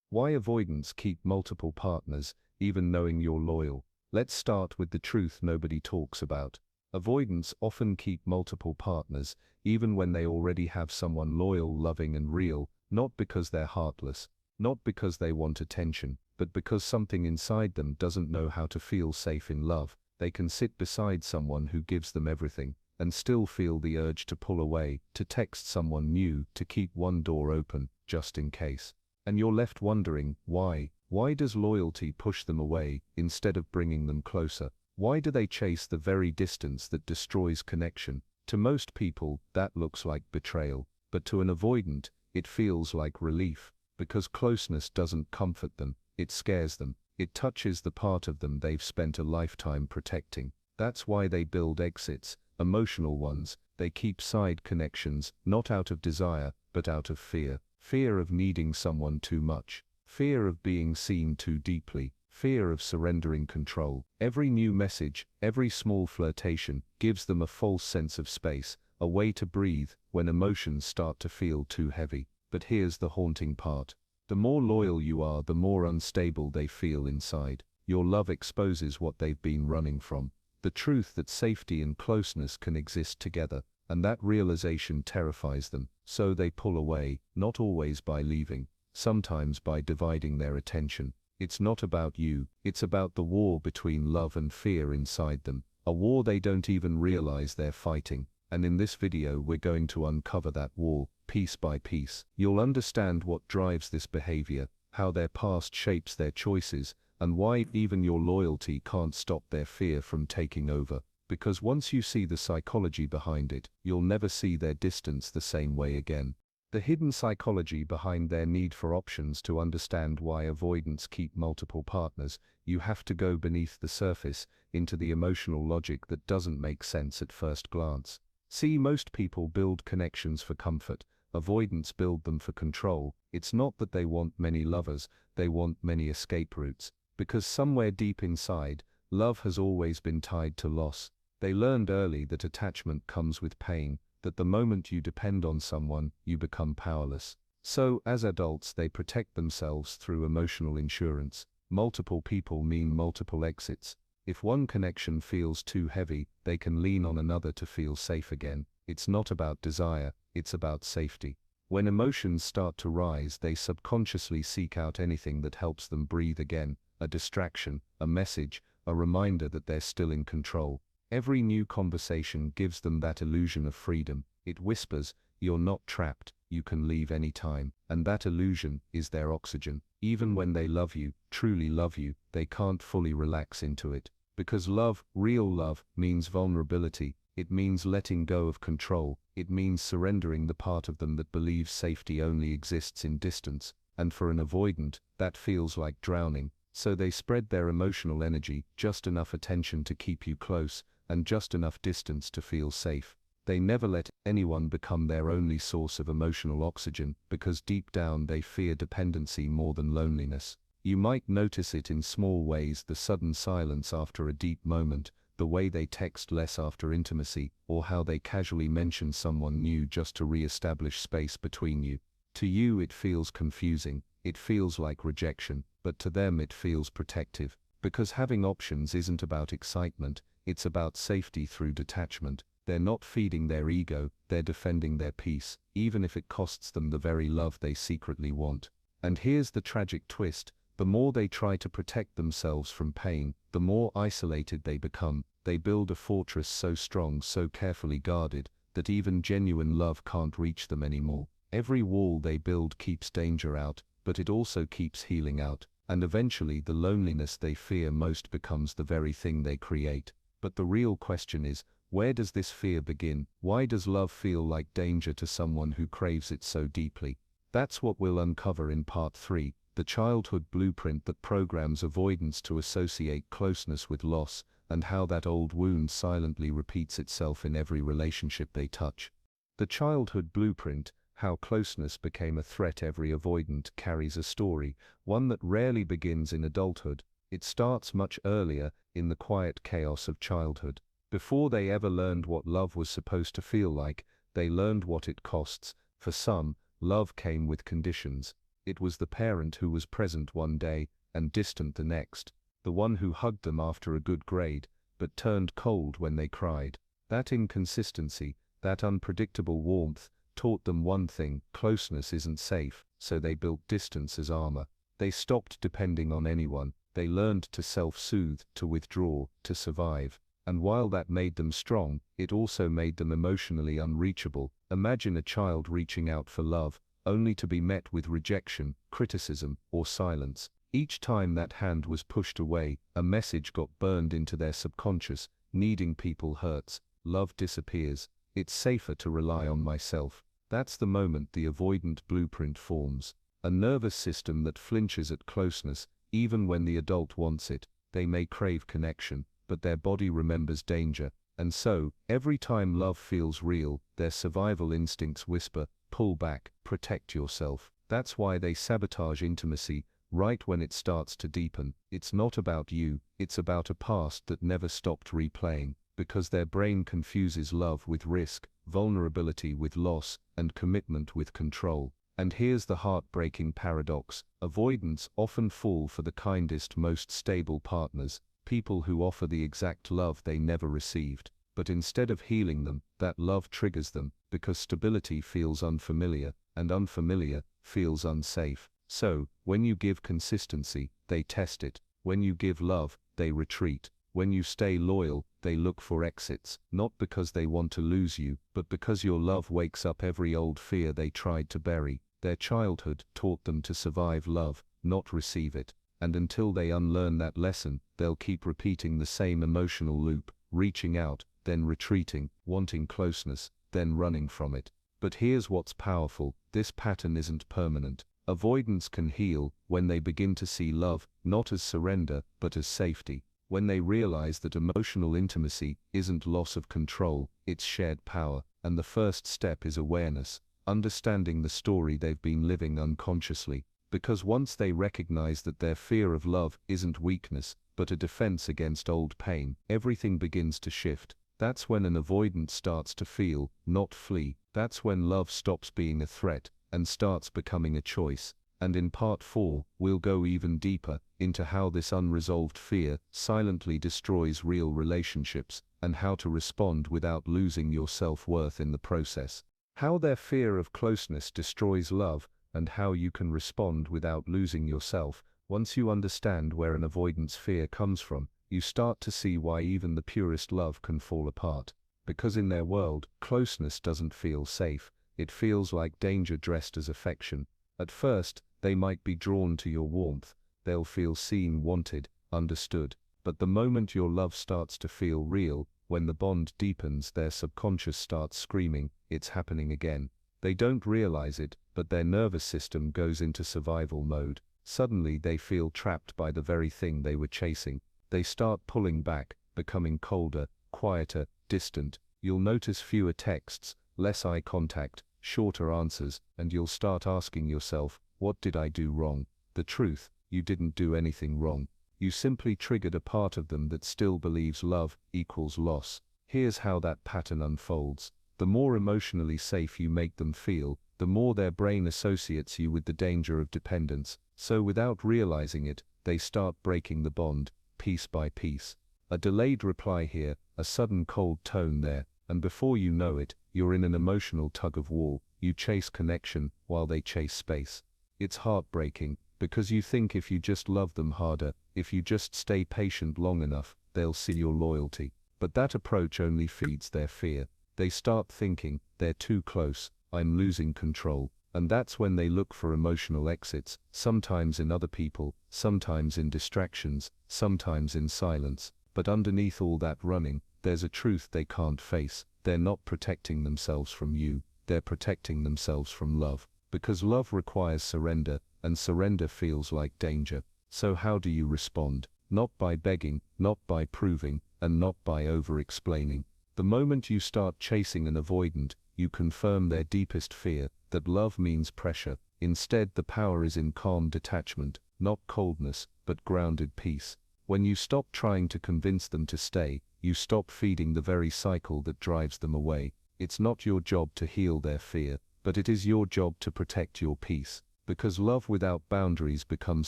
Why avoidants keep multiple partners, even knowing you're loyal. Let's start with the truth nobody talks about. Avoidants often keep multiple partners, even when they already have someone loyal, loving and real, not because they're heartless, not because they want attention, but because something inside them doesn't know how to feel safe in love. They can sit beside someone who gives them everything, and still feel the urge to pull away, to text someone new, to keep one door open, just in case. And you're left wondering, why? Why does loyalty push them away, instead of bringing them closer? Why do they chase the very distance that destroys connection? To most people, that looks like betrayal, but to an avoidant, it feels like relief, because closeness doesn't comfort them, it scares them, it touches the part of them they've spent a lifetime protecting. That's why they build exits, emotional ones. They keep side connections, not out of desire, but out of fear. Fear of needing someone too much, fear of being seen too deeply, fear of surrendering control. Every new message, every small flirtation, gives them a false sense of space, a way to breathe when emotions start to feel too heavy. But here's the haunting part. The more loyal you are, the more unstable they feel inside. Your love exposes what they've been running from. The truth that safety and closeness can exist together, and that realization terrifies them. So they pull away, not always by leaving, sometimes by dividing their attention. It's not about you, it's about the war between love and fear inside them, a war they don't even realize they're fighting. And in this video we're going to uncover that war, piece by piece. You'll understand what drives this behavior, how their past shapes their choices, and why even your loyalty can't stop their fear from taking over. Because once you see the psychology behind it, you'll never see their distance the same way again. The hidden psychology behind their need for options. To understand why avoidants keep multiple partners, you have to go beneath the surface, into the emotional logic that doesn't make sense at first glance. See, most people build connections for comfort, avoidants build them for control. It's not that they want many lovers, they want many escape routes. Because somewhere deep inside, love has always been tied to loss. They learned early that attachment comes with pain, that the moment you depend on someone, you become powerless. So, as adults, they protect themselves through emotional insurance. Multiple people mean multiple exits. If one connection feels too heavy, they can lean on another to feel safe again. It's not about desire, it's about safety. When emotions start to rise, they subconsciously seek out anything that helps them breathe again. A distraction, a message, a reminder that they're still in control. Every new conversation gives them that illusion of freedom. It whispers, you're not trapped, you can leave any time. And that illusion is their oxygen. Even when they love you, truly love you, they can't fully relax into it. Because love, real love, means vulnerability. It means letting go of control. It means surrendering the part of them that believes safety only exists in distance. And for an avoidant, that feels like drowning. So they spread their emotional energy, just enough attention to keep you close, and just enough distance to feel safe. They never let anyone become their only source of emotional oxygen, because deep down they fear dependency more than loneliness. You might notice it in small ways: the sudden silence after a deep moment, the way they text less after intimacy, or how they casually mention someone new just to re-establish space between you. To you it feels confusing, it feels like rejection, but to them it feels protective. Because having options isn't about excitement, it's about safety through detachment. They're not feeding their ego, they're defending their peace, even if it costs them the very love they secretly want. And here's the tragic twist: the more they try to protect themselves from pain, the more isolated they become. They build a fortress so strong, so carefully guarded, that even genuine love can't reach them anymore. Every wall they build keeps danger out, but it also keeps healing out. And eventually the loneliness they fear most becomes the very thing they create. But the real question is, where does this fear begin? Why does love feel like danger to someone who craves it so deeply? That's what we'll uncover in part 3, the childhood blueprint that programs avoidance to associate closeness with loss, and how that old wound silently repeats itself in every relationship they touch. The childhood blueprint, how closeness became a threat. Every avoidant carries a story, one that rarely begins in adulthood. It starts much earlier, in the quiet chaos of childhood. Before they ever learned what love was supposed to feel like, they learned what it costs. For some, love came with conditions. It was the parent who was present one day and distant the next, the one who hugged them after a good grade, but turned cold when they cried. That inconsistency, that unpredictable warmth, taught them one thing: closeness isn't safe, so they built distance as armor. They stopped depending on anyone, they learned to self-soothe, to withdraw, to survive. And while that made them strong, it also made them emotionally unreachable. Imagine a child reaching out for love, only to be met with rejection, criticism, or silence. Each time that hand was pushed away, a message got burned into their subconscious: needing people hurts, love disappears, it's safer to rely on myself. That's the moment the avoidant blueprint forms. A nervous system that flinches at closeness, even when the adult wants it. They may crave connection, but their body remembers danger, and so, every time love feels real, their survival instincts whisper, pull back, protect yourself. That's why they sabotage intimacy right when it starts to deepen. It's not about you, it's about a past that never stopped replaying, because their brain confuses love with risk, vulnerability with loss, and commitment with control. And here's the heartbreaking paradox: avoidants often fall for the kindest, most stable partners, people who offer the exact love they never received. But instead of healing them, that love triggers them, because stability feels unfamiliar, and unfamiliar feels unsafe. So, when you give consistency, they test it. When you give love, they retreat. When you stay loyal, they look for exits, not because they want to lose you, but because your love wakes up every old fear they tried to bury. Their childhood taught them to survive love, not receive it. And until they unlearn that lesson, they'll keep repeating the same emotional loop, reaching out, then retreating, wanting closeness, then running from it. But here's what's powerful: this pattern isn't permanent. Avoidance can heal when they begin to see love, not as surrender, but as safety. When they realize that emotional intimacy isn't loss of control, it's shared power. And the first step is awareness, understanding the story they've been living unconsciously. Because once they recognize that their fear of love isn't weakness, but a defense against old pain, everything begins to shift. That's when an avoidant starts to feel, not flee. That's when love stops being a threat and starts becoming a choice. And in part 4, we'll go even deeper into how this unresolved fear silently destroys real relationships, and how to respond without losing your self-worth in the process. How their fear of closeness destroys love, and how you can respond without losing yourself. Once you understand where an avoidance fear comes from, you start to see why even the purest love can fall apart. Because in their world, closeness doesn't feel safe. It feels like danger dressed as affection. At first, they might be drawn to your warmth. They'll feel seen, wanted, understood. But the moment your love starts to feel real, when the bond deepens, their subconscious starts screaming, it's happening again. They don't realize it, but their nervous system goes into survival mode. Suddenly they feel trapped by the very thing they were chasing. They start pulling back, becoming colder, quieter, distant. You'll notice fewer texts, less eye contact, shorter answers, and you'll start asking yourself, what did I do wrong? The truth: you didn't do anything wrong. You simply triggered a part of them that still believes love equals loss. Here's how that pattern unfolds. The more emotionally safe you make them feel, the more their brain associates you with the danger of dependence. So without realizing it, they start breaking the bond, piece by piece. A delayed reply here, a sudden cold tone there, and before you know it, you're in an emotional tug-of-war. You chase connection while they chase space. It's heartbreaking, because you think if you just love them harder, if you just stay patient long enough, they'll see your loyalty. But that approach only feeds their fear. They start thinking, they're too close, I'm losing control. And that's when they look for emotional exits, sometimes in other people, sometimes in distractions, sometimes in silence. But underneath all that running, there's a truth they can't face. They're not protecting themselves from you, they're protecting themselves from love. Because love requires surrender, and surrender feels like danger. So how do you respond? Not by begging, not by proving, and not by over-explaining. The moment you start chasing an avoidant, you confirm their deepest fear, that love means pressure. Instead, the power is in calm detachment, not coldness, but grounded peace. When you stop trying to convince them to stay, you stop feeding the very cycle that drives them away. It's not your job to heal their fear, but it is your job to protect your peace. Because love without boundaries becomes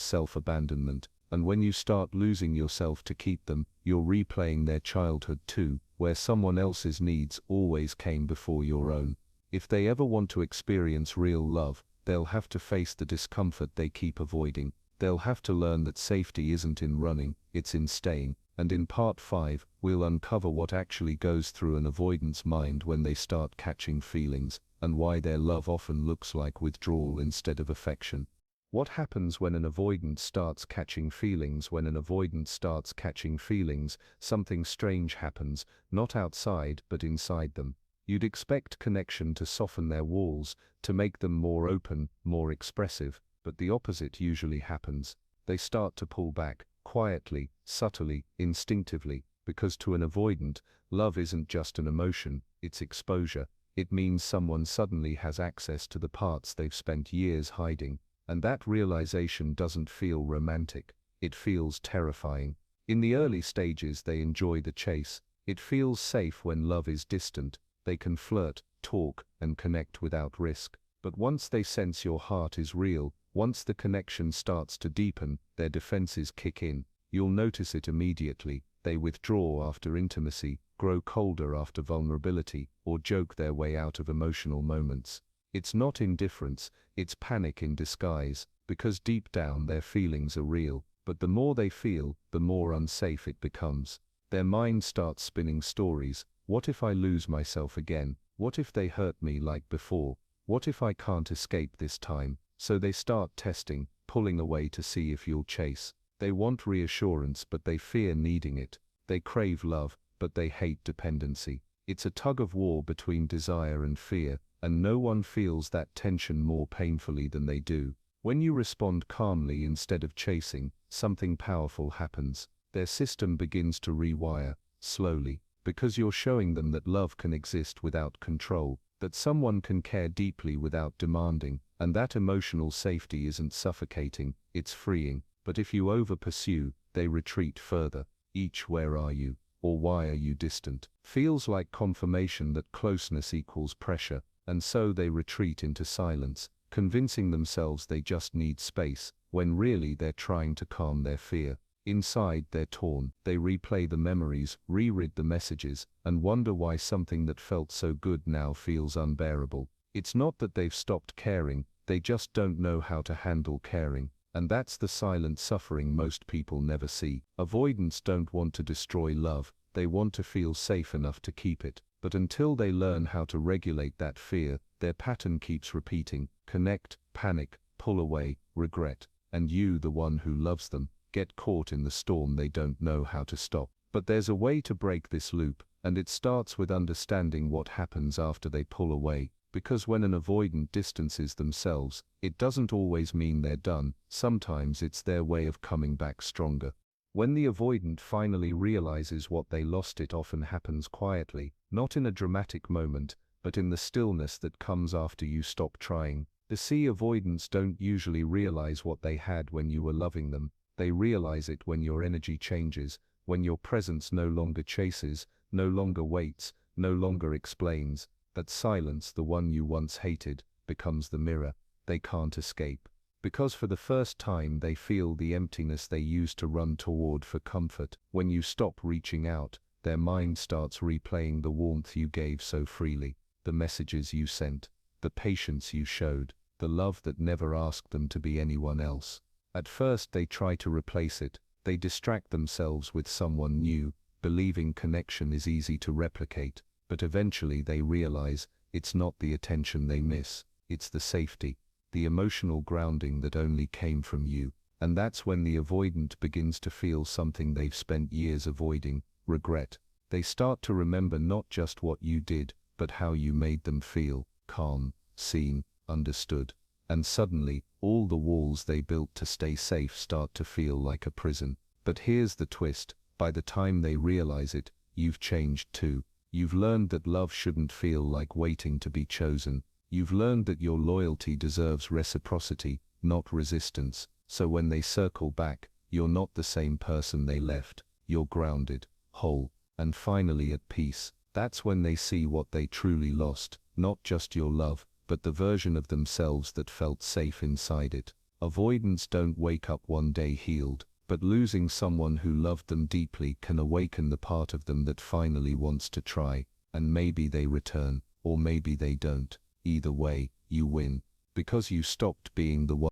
self-abandonment, and when you start losing yourself to keep them, you're replaying their childhood too, where someone else's needs always came before your own. If they ever want to experience real love, they'll have to face the discomfort they keep avoiding. They'll have to learn that safety isn't in running, it's in staying. And in part 5, we'll uncover what actually goes through an avoidant's mind when they start catching feelings, and why their love often looks like withdrawal instead of affection. What happens when an avoidant starts catching feelings? When an avoidant starts catching feelings, something strange happens, not outside but inside them. You'd expect connection to soften their walls, to make them more open, more expressive, but the opposite usually happens. They start to pull back, quietly, subtly, instinctively, because to an avoidant, love isn't just an emotion, it's exposure. It means someone suddenly has access to the parts they've spent years hiding. And that realization doesn't feel romantic, it feels terrifying. In the early stages they enjoy the chase. It feels safe when love is distant. They can flirt, talk, and connect without risk. But once they sense your heart is real, once the connection starts to deepen, their defenses kick in. You'll notice it immediately. They withdraw after intimacy, grow colder after vulnerability, or joke their way out of emotional moments. It's not indifference, it's panic in disguise, because deep down their feelings are real, but the more they feel, the more unsafe it becomes. Their mind starts spinning stories. What if I lose myself again? What if they hurt me like before? What if I can't escape this time? So they start testing, pulling away to see if you'll chase. They want reassurance, but they fear needing it. They crave love, but they hate dependency. It's a tug of war between desire and fear, and no one feels that tension more painfully than they do. When you respond calmly instead of chasing, something powerful happens. Their system begins to rewire, slowly, because you're showing them that love can exist without control, that someone can care deeply without demanding, and that emotional safety isn't suffocating, it's freeing. But if you over-pursue, they retreat further. Each "where are you?" or "why are you distant?" feels like confirmation that closeness equals pressure. And so they retreat into silence, convincing themselves they just need space, when really they're trying to calm their fear. Inside they're torn. They replay the memories, reread the messages, and wonder why something that felt so good now feels unbearable. It's not that they've stopped caring, they just don't know how to handle caring. And that's the silent suffering most people never see. Avoidants don't want to destroy love, they want to feel safe enough to keep it. But until they learn how to regulate that fear, their pattern keeps repeating: connect, panic, pull away, regret. And you, the one who loves them, get caught in the storm they don't know how to stop. But there's a way to break this loop, and it starts with understanding what happens after they pull away. Because when an avoidant distances themselves, it doesn't always mean they're done. Sometimes it's their way of coming back stronger. When the avoidant finally realizes what they lost, it often happens quietly, not in a dramatic moment, but in the stillness that comes after you stop trying. The avoidants don't usually realize what they had when you were loving them. They realize it when your energy changes, when your presence no longer chases, no longer waits, no longer explains. That silence, the one you once hated, becomes the mirror they can't escape. Because for the first time they feel the emptiness they used to run toward for comfort. When you stop reaching out, their mind starts replaying the warmth you gave so freely, the messages you sent, the patience you showed, the love that never asked them to be anyone else. At first they try to replace it. They distract themselves with someone new, believing connection is easy to replicate. But eventually they realize it's not the attention they miss, it's the safety, the emotional grounding that only came from you. And that's when the avoidant begins to feel something they've spent years avoiding: regret. They start to remember not just what you did, but how you made them feel: calm, seen, understood. And suddenly, all the walls they built to stay safe start to feel like a prison. But here's the twist: by the time they realize it, you've changed too. You've learned that love shouldn't feel like waiting to be chosen. You've learned that your loyalty deserves reciprocity, not resistance. So when they circle back, you're not the same person they left. You're grounded, whole, and finally at peace. That's when they see what they truly lost: not just your love, but the version of themselves that felt safe inside it. Avoidants don't wake up one day healed, but losing someone who loved them deeply can awaken the part of them that finally wants to try, and maybe they return, or maybe they don't. Either way, you win, because you stopped being the one